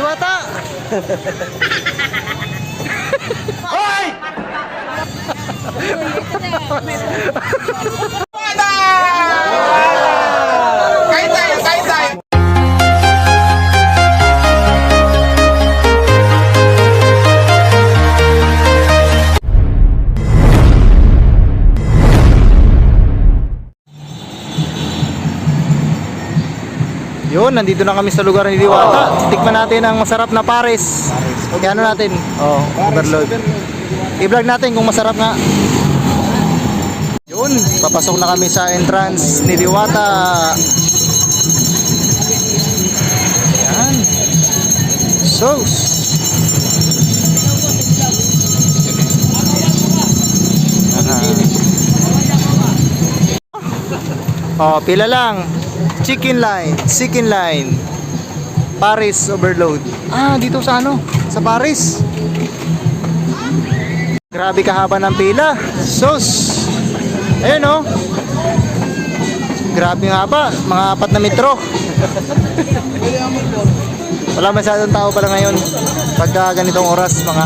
Diwata! Hoy! Yun, nandito na kami sa lugar ni Diwata. Tikman natin ang masarap na pares. Kaya ano natin? Oh, overload. I-vlog natin kung masarap nga. Yun, papasok na kami sa entrance ni Diwata. Yan. Sauce. Oh, pila lang. Chicken line. Paris overload. Ah, dito sa ano? Sa Paris. Grabe kahaba ng pila. Sus. Ayun oh. Grabe nga haba. Mga 4 na metro. Wala masyadong tao pala ngayon. Pagka ganitong oras, mga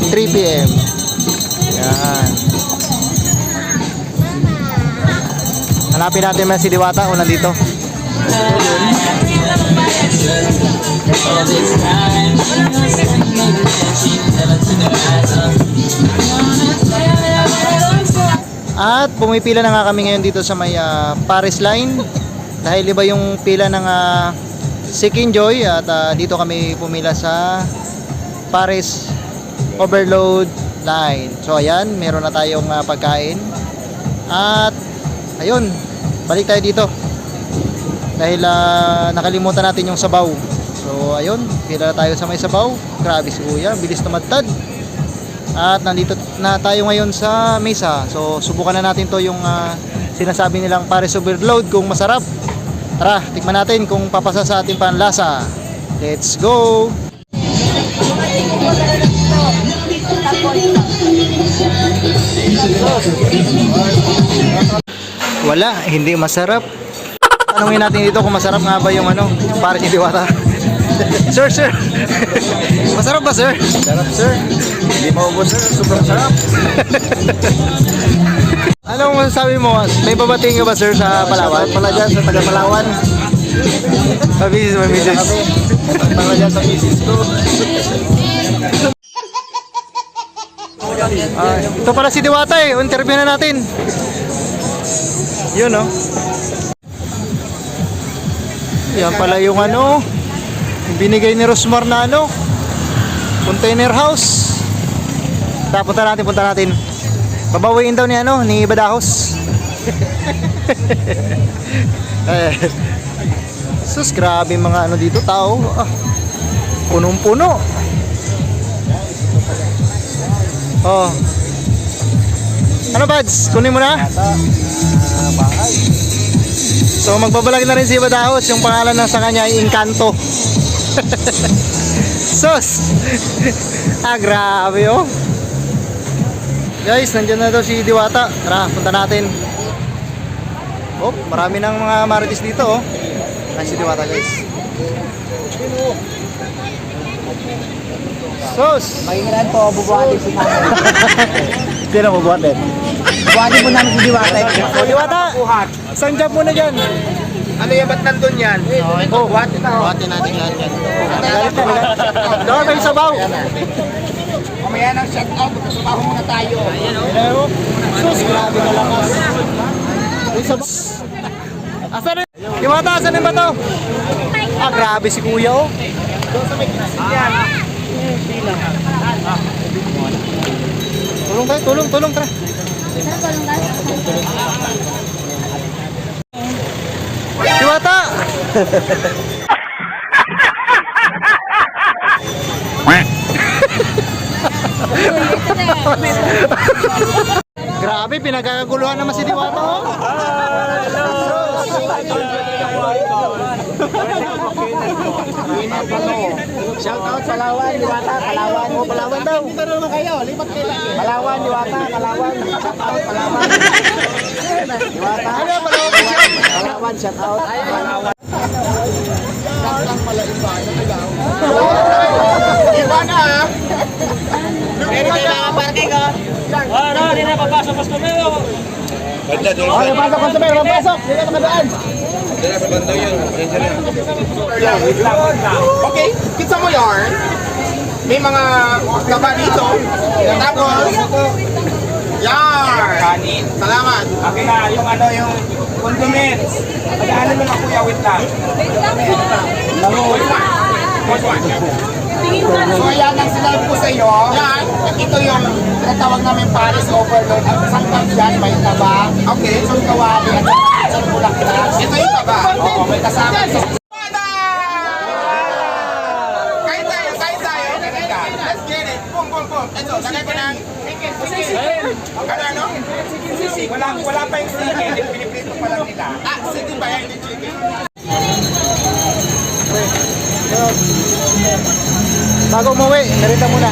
3 PM. Yan. Hanapin natin man si Diwata o nandito. At pumipila na nga kami ngayon dito sa may Paris line. Dahil iba yung pila ng Sikin Joy. At dito kami pumila sa Paris overload line. So ayan, meron na tayong pagkain. At ayun, balik tayo dito. Dahil nakalimutan natin yung sabaw. So ayun, pila na tayo sa may sabaw. Grabe si kuya, bilis tumadtad. At nandito na tayo ngayon sa mesa. So subukan na natin to yung sinasabi nilang Paris overload kung masarap. Tara, tikman natin kung papasa sa ating panlasa. Let's go! Wala, hindi masarap. Tanungin natin dito kung masarap nga ba yung Paris ni Diwata. Sir. Masarap ba, sir? Sarap, sir. Hindi maubos, sir. Sobrang sarap. Anong masasabi mo? May babating ka ba, sir, sa Palawan? Pala dyan sa taga Palawan. Mabisis. Pala dyan sa misis ko. Ito pala si Diwata eh. Interview na natin. Yun oh. Yan pala yung binigay ni Rosmar na container house. Punta natin. Babawiin daw ni Badahos. Sus, grabe mga dito tao. Punong-puno. Oh. Ano Bads? Kunin mo na? Bakay. So magbabalag na rin si Badahos. Yung pangalan na sa kanya ay Encanto. Sus! Grabe oh. Guys, nandiyan na daw si Diwata. Tara, punta natin. Oh, marami ng mga marites dito oh. Ay si Diwata guys. Sus! Magingiran po, bubuhatin si Mama. Sino bubuhatin? Bubuhatin po namin si Diwata. O Diwata! Isang job muna dyan. Ano yung ba't nandun yan? Oh, Buhatin natin lahat yan. galit na nila. Daw may sabaw. Mamaya nang shout out, magkasabaho muna tayo. Pero, sus, grabe na lakas. May sabaw. Asan na? Diwata, asan na ba to? Grabe si kuya oh. Doon sa may kinasin yan. Tulong tayo, tulong tara. Diwata! Grabe, pinagkakaguluhan naman si Diwata oh. Shout out Palawan, Diwata, Palawan. Oh, Palawan daw. Pero naman kayo, lipat kayo lang. Palawan, Diwata, Palawan. Shout out Palawan. Diwata. Ano, Palawan? Palawan, shout out. Palawan. Lang pala iba, nagagawa. Okay, pasok customer, pasok. Dito ka daan. Okay, kita mo yarn. May mga gaba dito. Tapos, yarn. Kanin. Salamat. Okay na, yung ano, yung condiments. Pag-aanin mo na kuya, wait lang. Which one? So yan ang sinabi ko sa iyo. Yan. Ito yung tinatawag namin Paris Overload. At sometimes yan may taba. Okay. So kawali at isang bulaklak. Ito yung taba. Oo, may kasama. Kain tayo, kain tayo. Let's get it. Boom, boom, boom. Ito, lagay ko ng ano? Wala pa yung chicken. Piniprito pa lang nila. Ah, chicken ba yan? Hindi chicken. Bago umuwi, narita muna.